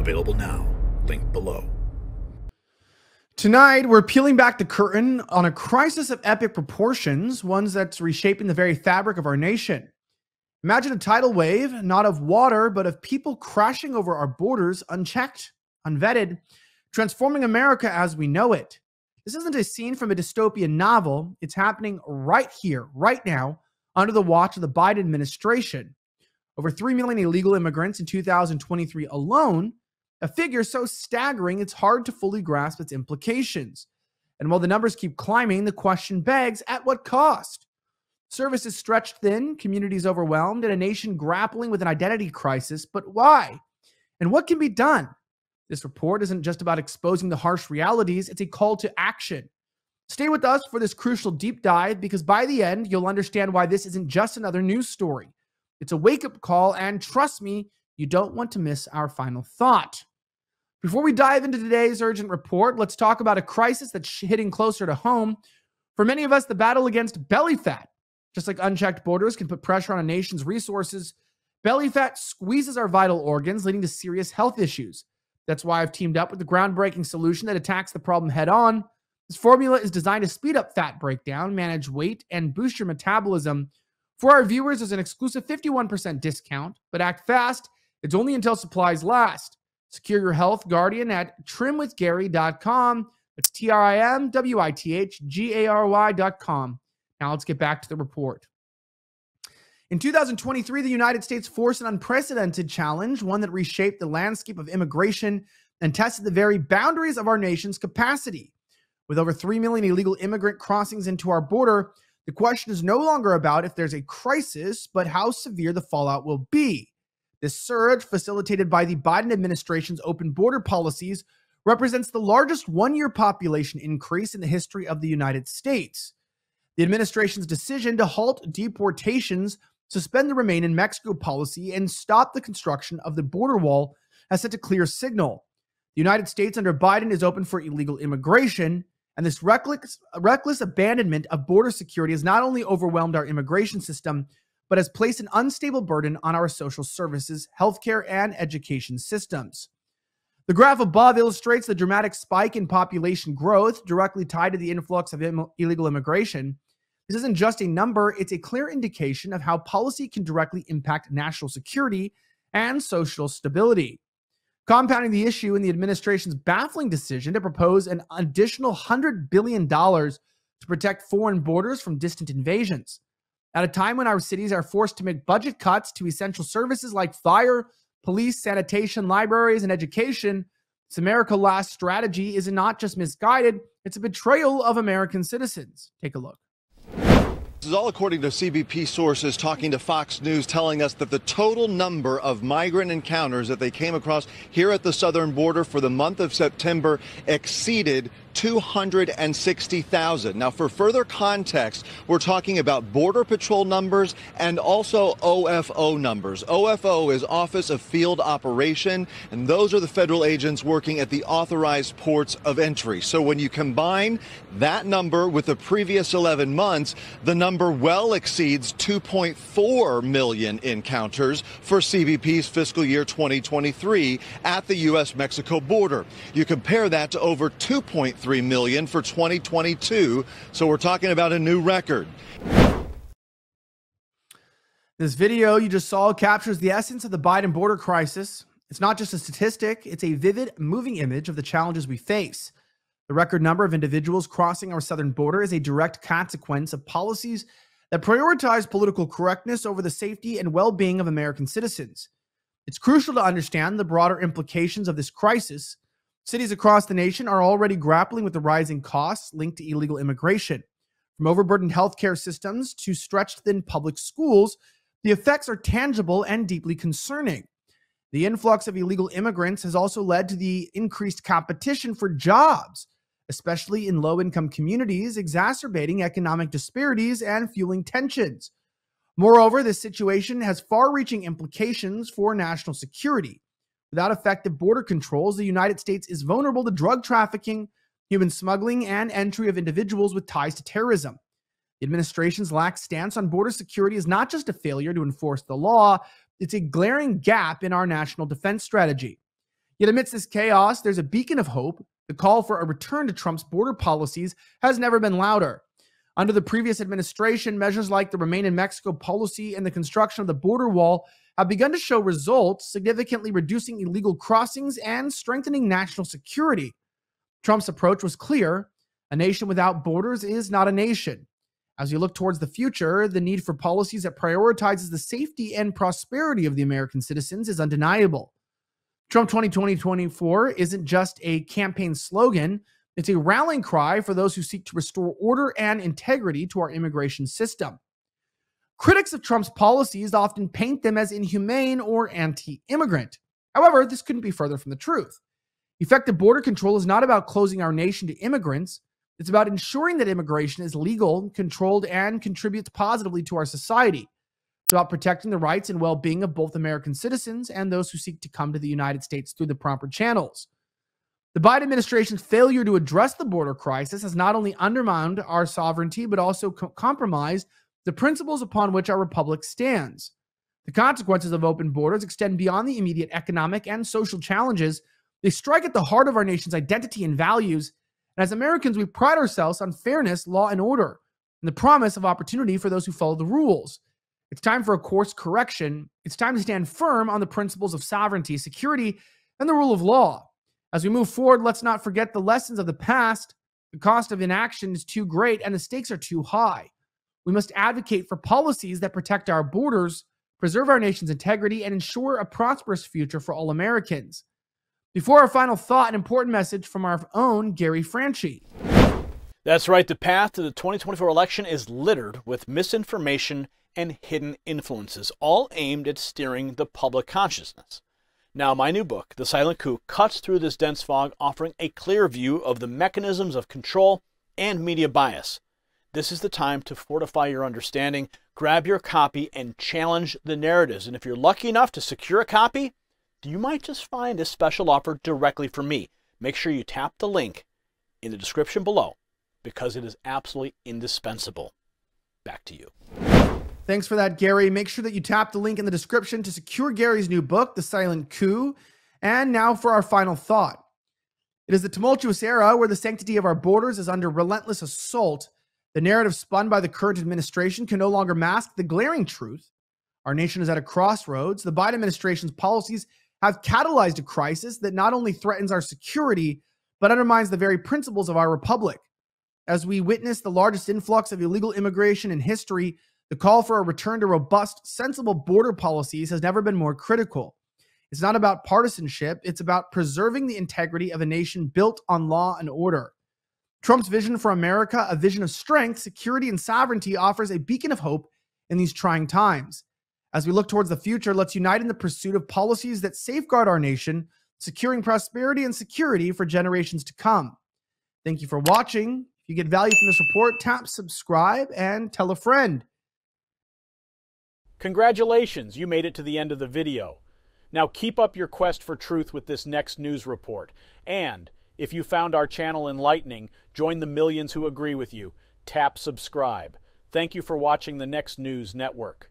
Available now. Link below. Tonight, we're peeling back the curtain on a crisis of epic proportions, one that's reshaping the very fabric of our nation. Imagine a tidal wave, not of water, but of people crashing over our borders, unchecked, unvetted, transforming America as we know it. This isn't a scene from a dystopian novel. It's happening right here, right now, under the watch of the Biden administration. Over 3 million illegal immigrants in 2023 alone, a figure so staggering it's hard to fully grasp its implications. And while the numbers keep climbing, the question begs, at what cost? Services stretched thin, communities overwhelmed, and a nation grappling with an identity crisis. But why? And what can be done? This report isn't just about exposing the harsh realities, it's a call to action. Stay with us for this crucial deep dive, because by the end, you'll understand why this isn't just another news story. It's a wake-up call, and trust me, you don't want to miss our final thought. Before we dive into today's urgent report, let's talk about a crisis that's hitting closer to home. For many of us, the battle against belly fat. Just like unchecked borders can put pressure on a nation's resources, belly fat squeezes our vital organs, leading to serious health issues. That's why I've teamed up with the groundbreaking solution that attacks the problem head-on. This formula is designed to speed up fat breakdown, manage weight, and boost your metabolism. For our viewers, there's an exclusive 51% discount, but act fast. It's only until supplies last. Secure your health guardian at trimwithgary.com. That's TRIMWITHGARY.com. Now let's get back to the report. In 2023, the United States faced an unprecedented challenge, one that reshaped the landscape of immigration and tested the very boundaries of our nation's capacity. With over 3 million illegal immigrant crossings into our border, the question is no longer about if there's a crisis, but how severe the fallout will be. This surge, facilitated by the Biden administration's open border policies, represents the largest one-year population increase in the history of the United States. The administration's decision to halt deportations, suspend the Remain in Mexico policy, and stop the construction of the border wall has sent a clear signal. The United States under Biden is open for illegal immigration, and this reckless abandonment of border security has not only overwhelmed our immigration system, but has placed an unstable burden on our social services, healthcare, and education systems. The graph above illustrates the dramatic spike in population growth directly tied to the influx of illegal immigration. This isn't just a number, it's a clear indication of how policy can directly impact national security and social stability. Compounding the issue in the administration's baffling decision to propose an additional $100 billion to protect foreign borders from distant invasions. At a time when our cities are forced to make budget cuts to essential services like fire, police, sanitation, libraries, and education, this America Last strategy is not just misguided, it's a betrayal of American citizens. Take a look. This is all according to CBP sources talking to Fox News, telling us that the total number of migrant encounters that they came across here at the southern border for the month of September exceeded 260,000. Now, for further context, we're talking about Border Patrol numbers and also OFO numbers. OFO is Office of Field Operation, and those are the federal agents working at the authorized ports of entry. So when you combine that number with the previous 11 months, the number well exceeds 2.4 million encounters for CBP's fiscal year 2023 at the U.S.-Mexico border. You compare that to over 2.3 million for 2022, so we're talking about a new record. This video you just saw captures the essence of the Biden border crisis. It's not just a statistic, it's a vivid, moving image of the challenges we face. The record number of individuals crossing our southern border is a direct consequence of policies that prioritize political correctness over the safety and well-being of American citizens. It's crucial to understand the broader implications of this crisis. Cities across the nation are already grappling with the rising costs linked to illegal immigration. From overburdened healthcare systems to stretched thin public schools, the effects are tangible and deeply concerning. The influx of illegal immigrants has also led to the increased competition for jobs, especially in low-income communities, exacerbating economic disparities and fueling tensions. Moreover, this situation has far-reaching implications for national security. Without effective border controls, the United States is vulnerable to drug trafficking, human smuggling, and entry of individuals with ties to terrorism. The administration's lax stance on border security is not just a failure to enforce the law, it's a glaring gap in our national defense strategy. Yet amidst this chaos, there's a beacon of hope. The call for a return to Trump's border policies has never been louder. Under the previous administration, measures like the Remain in Mexico policy and the construction of the border wall have begun to show results, significantly reducing illegal crossings and strengthening national security. Trump's approach was clear. A nation without borders is not a nation. As we look towards the future, the need for policies that prioritizes the safety and prosperity of the American citizens is undeniable. Trump 2024 isn't just a campaign slogan. It's a rallying cry for those who seek to restore order and integrity to our immigration system. Critics of Trump's policies often paint them as inhumane or anti-immigrant. However, this couldn't be further from the truth. Effective border control is not about closing our nation to immigrants. It's about ensuring that immigration is legal, controlled, and contributes positively to our society. It's about protecting the rights and well-being of both American citizens and those who seek to come to the United States through the proper channels. The Biden administration's failure to address the border crisis has not only undermined our sovereignty, but also compromised the principles upon which our republic stands. The consequences of open borders extend beyond the immediate economic and social challenges. They strike at the heart of our nation's identity and values. And as Americans, we pride ourselves on fairness, law, and order, and the promise of opportunity for those who follow the rules. It's time for a course correction. It's time to stand firm on the principles of sovereignty, security, and the rule of law. As we move forward, let's not forget the lessons of the past. The cost of inaction is too great and the stakes are too high. We must advocate for policies that protect our borders, preserve our nation's integrity, and ensure a prosperous future for all Americans. Before our final thought, an important message from our own Gary Franchi. That's right. The path to the 2024 election is littered with misinformation and hidden influences, all aimed at steering the public consciousness. Now, my new book, The Silent Coup, cuts through this dense fog, offering a clear view of the mechanisms of control and media bias. This is the time to fortify your understanding, grab your copy, and challenge the narratives. And if you're lucky enough to secure a copy, you might just find a special offer directly for me. Make sure you tap the link in the description below because it is absolutely indispensable. Back to you. Thanks for that, Gary. Make sure that you tap the link in the description to secure Gary's new book, The Silent Coup. And now for our final thought. It is the tumultuous era where the sanctity of our borders is under relentless assault. The narrative spun by the current administration can no longer mask the glaring truth. Our nation is at a crossroads. The Biden administration's policies have catalyzed a crisis that not only threatens our security, but undermines the very principles of our republic. As we witness the largest influx of illegal immigration in history, the call for a return to robust, sensible border policies has never been more critical. It's not about partisanship. It's about preserving the integrity of a nation built on law and order. Trump's vision for America, a vision of strength, security, and sovereignty, offers a beacon of hope in these trying times. As we look towards the future, let's unite in the pursuit of policies that safeguard our nation, securing prosperity and security for generations to come. Thank you for watching. If you get value from this report, tap subscribe and tell a friend. Congratulations, you made it to the end of the video. Now keep up your quest for truth with this next news report. And if you found our channel enlightening, join the millions who agree with you. Tap subscribe. Thank you for watching the Next News Network.